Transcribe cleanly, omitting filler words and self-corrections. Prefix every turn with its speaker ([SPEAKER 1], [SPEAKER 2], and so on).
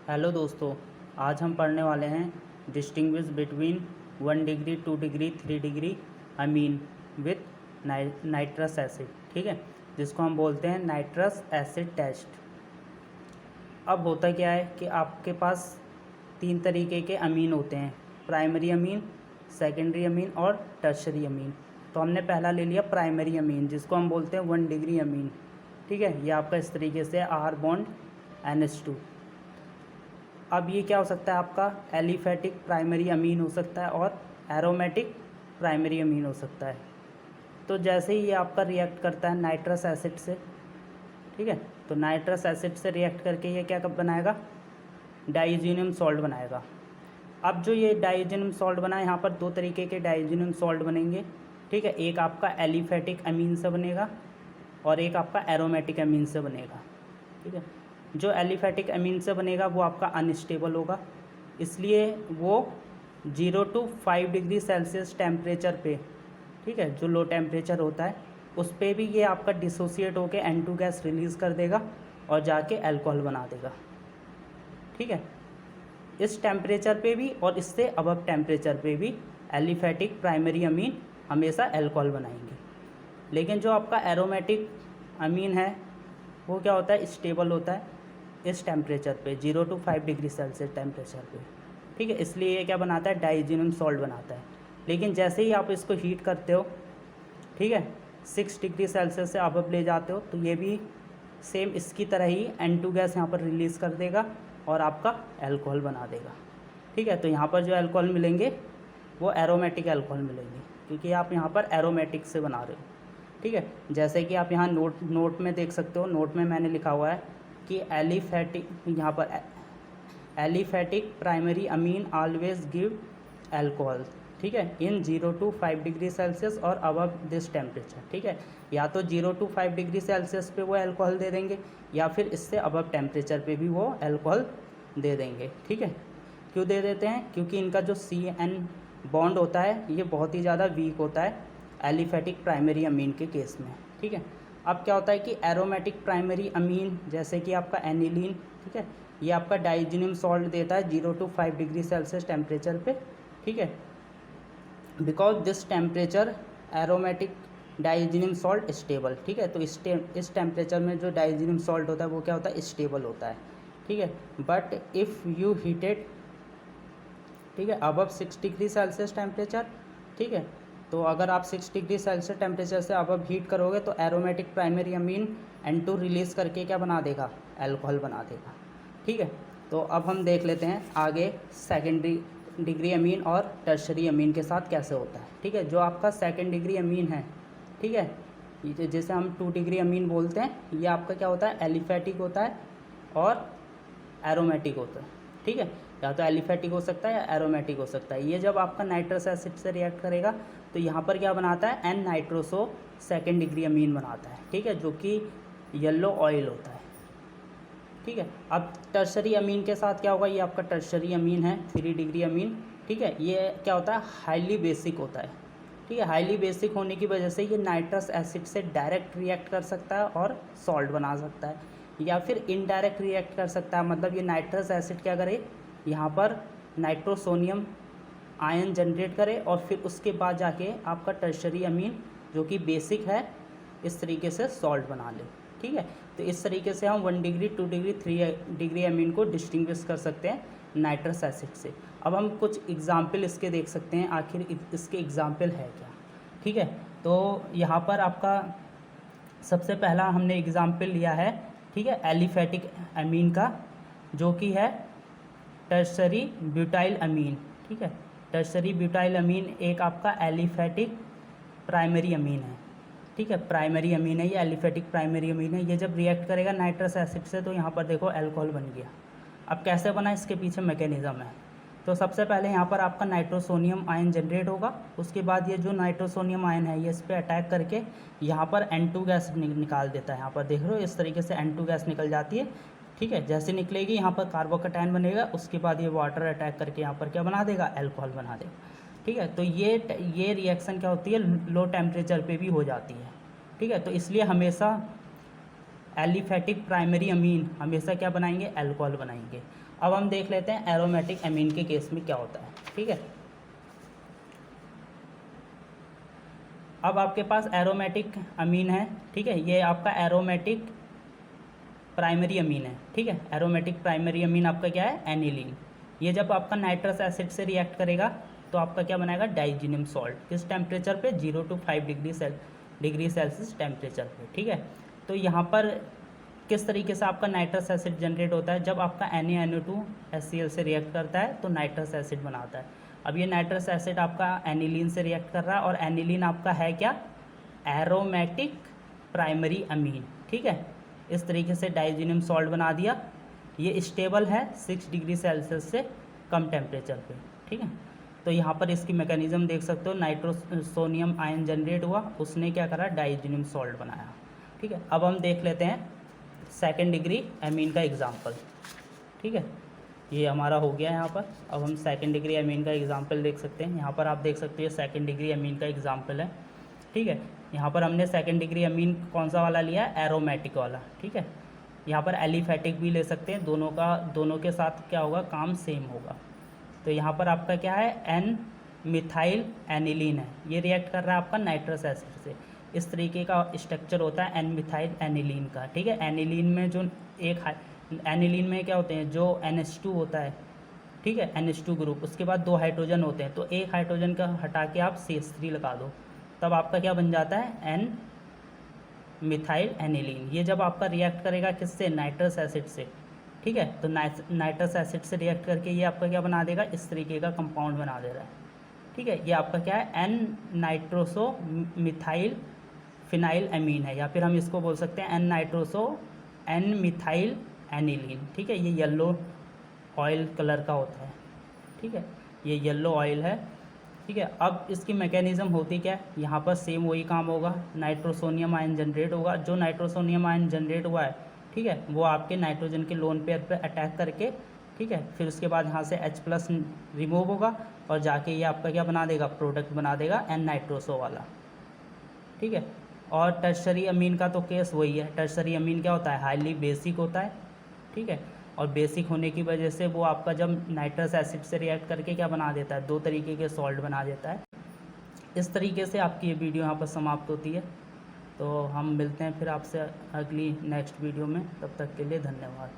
[SPEAKER 1] Hello दोस्तों, आज हम पढ़ने वाले हैं distinguish between 1 degree 2 degree 3 degree amine with nitrous acid. ठीक है, जिसको हम बोलते हैं नाइट्रस एसिड टेस्ट। अब होता क्या है कि आपके पास 3 तरीके के अमीन होते हैं, प्राइमरी अमीन, सेकेंडरी अमीन और टर्शरी अमीन। तो हमने पहला ले लिया प्राइमरी अमीन, जिसको हम बोलते हैं 1 डिग्री अमीन। ठीक है, ये आपका इस तरीके से R बॉन्ड NH2। अब ये क्या हो सकता है, आपका एलिफेटिक प्राइमरी अमीन हो सकता है और एरोमेटिक प्राइमरी अमीन हो सकता है। तो जैसे ही ये आपका रिएक्ट करता है नाइट्रस एसिड से, ठीक है, तो नाइट्रस एसिड से रिएक्ट करके ये क्या कब बनाएगा, डाइजीनियम सॉल्ट बनाएगा। अब जो ये डाइजीनियम सॉल्ट बना है, यहाँ पर 2 तरीके के डाइजीनियम सॉल्ट बनेंगे। ठीक है, एक आपका एलिफेटिक अमीन से बनेगा और एक आपका एरोमेटिक अमीन से बनेगा। ठीक है, जो एलिफेटिक अमीन से बनेगा वो आपका अनस्टेबल होगा, इसलिए वो 0 to 5 डिग्री सेल्सियस टेम्परेचर पे, ठीक है, जो लो टेम्परेचर होता है उस पे भी ये आपका डिसोसिएट होकर N2 गैस रिलीज़ कर देगा और जाके अल्कोहल बना देगा। ठीक है, इस टेम्परेचर पे भी और इससे अबव टेम्परेचर पे भी एलिफेटिक प्राइमरी अमीन हमेशा अल्कोहल बनाएंगे। लेकिन जो आपका एरोमेटिक अमीन है वो क्या होता है, स्टेबल होता है इस टेम्परेचर पे 0 to 5 डिग्री सेल्सियस टेम्परेचर पे। ठीक है, इसलिए ये क्या बनाता है, डाइजीनियम सॉल्ट बनाता है। लेकिन जैसे ही आप इसको हीट करते हो, ठीक है, 6 डिग्री सेल्सियस से अबव ले जाते हो, तो ये भी सेम इसकी तरह ही N2 गैस यहाँ पर रिलीज़ कर देगा और आपका अल्कोहल बना देगा। ठीक है, तो यहाँ पर जो अल्कोहल मिलेंगे वो एरोमेटिक अल्कोहल मिलेंगे, क्योंकि आप यहाँ पर एरोमेटिक से बना रहे हो। ठीक है, जैसे कि आप यहाँ नोट में देख सकते हो, नोट में मैंने लिखा हुआ है कि एलिफेटिक, यहाँ पर aliphatic primary amine always give alcohol. ठीक है, इन 0 to 5 डिग्री सेल्सियस और अबव दिस टेम्परेचर। ठीक है, या तो 0 to 5 डिग्री सेल्सियस पे वो अल्कोहल दे देंगे या फिर इससे अबव टेम्परेचर पे भी वो अल्कोहल दे देंगे। ठीक है, क्यों दे देते हैं, क्योंकि इनका जो CN बॉन्ड होता है ये बहुत ही ज़्यादा वीक होता है एलिफेटिक प्राइमरी अमीन के केस में। ठीक है, अब क्या होता है कि एरोमेटिक प्राइमरी अमीन, जैसे कि आपका एनिलीन, ठीक है, ये आपका डाइजीनियम सॉल्ट देता है 0 to 5 डिग्री सेल्सियस टेम्परेचर पे। ठीक है, because this temperature aromatic diazonium salt stable. ठीक है, तो इस टेम्परेचर में जो डाइजीनियम सॉल्ट होता है वो क्या होता है, स्टेबल होता है। ठीक है, बट इफ़ यू हीटेड, ठीक है, अबव 6 डिग्री सेल्सियस टेम्परेचर, ठीक है, तो अगर आप 6 डिग्री सेल्सियस टेम्परेचर से अबव हीट करोगे तो aromatic primary amine N2 release करके क्या बना देगा, अल्कोहल बना देगा। ठीक है, तो अब हम देख लेते हैं आगे सेकेंडरी डिग्री अमीन और टर्शरी अमीन के साथ कैसे होता है। ठीक है, जो आपका सेकेंड डिग्री अमीन है, ठीक है, जैसे हम 2 डिग्री अमीन बोलते हैं, ये आपका क्या होता है, एलिफेटिक होता है और एरोमेटिक होता है। ठीक है, या तो एलिफेटिक हो सकता है या एरोमेटिक हो सकता है। ये जब आपका नाइट्रस एसिड से रिएक्ट करेगा तो यहाँ पर क्या बनाता है, N nitroso second degree amine बनाता है। ठीक है, जो कि येलो ऑयल होता है। ठीक है, अब टर्शरी अमीन के साथ क्या होगा, ये आपका टर्शरी अमीन है 3 डिग्री अमीन। ठीक है, ये क्या होता है, हाईली बेसिक होता है। ठीक है, हाईली बेसिक होने की वजह से ये नाइट्रस एसिड से डायरेक्ट रिएक्ट कर सकता है और सॉल्ट बना सकता है, या फिर इनडायरेक्ट रिएक्ट कर सकता है। मतलब ये नाइट्रस एसिड क्या करे, यहाँ पर नाइट्रोसोनियम आयन जनरेट करे और फिर उसके बाद जाके आपका टर्शरी अमीन जो कि बेसिक है इस तरीके से सॉल्ट बना ले। ठीक है, तो इस तरीके से हम 1 डिग्री 2 डिग्री 3 डिग्री अमीन को डिस्टिंग्विश कर सकते हैं नाइट्रस एसिड से। अब हम कुछ एग्जाम्पल इसके देख सकते हैं, आखिर इसके एग्जाम्पल है क्या। ठीक है, तो यहाँ पर आपका सबसे पहला हमने एग्जाम्पल लिया है, ठीक है, एलिफेटिक अमीन का, जो कि है टर्शरी ब्यूटाइल अमीन। ठीक है, टर्शरी ब्यूटाइल अमीन एक आपका एलिफेटिक प्राइमरी अमीन है। ठीक है, प्राइमरी अमीन है ये, एलिफेटिक प्राइमरी अमीन है। ये जब रिएक्ट करेगा नाइट्रस एसिड से तो यहाँ पर देखो अल्कोहल बन गया। अब कैसे बना, इसके पीछे मैकेनिज़्म है। तो सबसे पहले यहाँ पर आपका नाइट्रोसोनियम आयन जनरेट होगा, उसके बाद ये जो नाइट्रोसोनियम आयन है ये इस पर अटैक करके यहाँ पर N2 गैस निकाल देता है। यहाँ पर देख रहे हो इस तरीके से N2 गैस निकल जाती है। ठीक है, जैसे निकलेगी यहाँ पर कार्बोकैटायन बनेगा, उसके बाद ये वाटर अटैक करके यहाँ पर क्या बना देगा, अल्कोहल बना देगा। ठीक है, तो ये रिएक्शन क्या होती है, लो टेम्परेचर पे भी हो जाती है। ठीक है, तो इसलिए हमेशा एलिफेटिक प्राइमरी अमीन हमेशा क्या बनाएंगे, अल्कोहल बनाएंगे। अब हम देख लेते हैं एरोमेटिक अमीन के केस में क्या होता है, ठीक है। अब आपके पास एरोमेटिक अमीन है, ठीक है, ये आपका एरोमेटिक प्राइमरी अमीन है, ठीक है। एरोमेटिक प्राइमरी अमीन आपका क्या है, एनिलीन। ये जब आपका नाइट्रस एसिड से रिएक्ट करेगा तो आपका क्या बनाएगा, डाइजीनियम सॉल्ट। किस टेम्परेचर पे, 0 to 5 डिग्री सेल्सियस टेम्परेचर पे, ठीक है। तो यहाँ पर किस तरीके से आपका नाइट्रस एसिड जनरेट होता है, जब आपका NaNO2HCl से रिएक्ट करता है तो नाइट्रस एसिड बनाता है। अब ये नाइट्रस एसिड आपका एनिलीन से रिएक्ट कर रहा है और एनिलीन आपका है क्या, एरोमेटिक प्राइमरी अमीन, ठीक है। इस तरीके से डाइजीनियम सॉल्ट बना दिया। ये स्टेबल है 6 डिग्री सेल्सियस से कम टेम्परेचर पे, ठीक है। तो यहाँ पर इसकी मैकेनिज्म देख सकते हो, नाइट्रोसोनियम आयन जनरेट हुआ, उसने क्या करा, डाइजीनियम सॉल्ट बनाया, ठीक है। अब हम देख लेते हैं सेकेंड डिग्री अमीन का एग्जाम्पल, ठीक है। ये हमारा हो गया यहाँ पर। अब हम सेकेंड डिग्री अमीन का एग्जाम्पल देख सकते हैं। यहाँ पर आप देख सकते हो सेकेंड डिग्री अमीन का एग्जाम्पल है, ठीक है। यहाँ पर हमने सेकेंड डिग्री अमीन कौन सा वाला लिया है, एरोमेटिक वाला, ठीक है। यहाँ पर एलिफेटिक भी ले सकते हैं, दोनों के साथ क्या होगा, काम सेम होगा। तो यहाँ पर आपका क्या है, एन मिथाइल एनिलीन है, ये रिएक्ट कर रहा है आपका नाइट्रस एसिड से। इस तरीके का स्ट्रक्चर होता है एन मिथाइल एनिलीन का, ठीक है। एनिलीन में जो एनिलीन में क्या होते हैं, जो NH2 होता है, ठीक है, NH2 ग्रुप, उसके बाद 2 हाइड्रोजन होते हैं, तो एक हाइड्रोजन का हटा के आप CH3 लगा दो, तब आपका क्या बन जाता है, एन मिथाइल एनिलीन। ये जब आपका रिएक्ट करेगा किससे, नाइट्रस एसिड से, ठीक है। तो नाइट्रस एसिड से रिएक्ट करके ये आपका क्या बना देगा, इस तरीके का कंपाउंड बना दे रहा है, ठीक है। ये आपका क्या है, N nitroso methyl phenyl amine है, या फिर हम इसको बोल सकते हैं N nitroso N methyl aniline, ठीक है। ये येलो ऑयल कलर का होता है, ठीक है, ये येलो ऑयल है, ठीक है। अब इसकी मैकेनिज़्म होती क्या है, यहाँ पर सेम वही काम होगा, नाइट्रोसोनियम आयन जनरेट होगा। जो नाइट्रोसोनियम आयन जनरेट हुआ है, ठीक है, वो आपके नाइट्रोजन के लोन पेयर पर अटैक करके, ठीक है, फिर उसके बाद यहाँ से H+ रिमूव होगा और जाके ये आपका क्या बना देगा, प्रोडक्ट बना देगा एन नाइट्रोसो वाला, ठीक है। और टर्शरी अमीन का तो केस वही है। टर्शरी अमीन क्या होता है, हाईली बेसिक होता है, ठीक है। और बेसिक होने की वजह से वो आपका जब नाइट्रस एसिड से रिएक्ट करके क्या बना देता है, 2 तरीके के सॉल्ट बना देता है। इस तरीके से आपकी ये वीडियो यहाँ पर समाप्त होती है। तो हम मिलते हैं फिर आपसे अगली नेक्स्ट वीडियो में, तब तक के लिए धन्यवाद।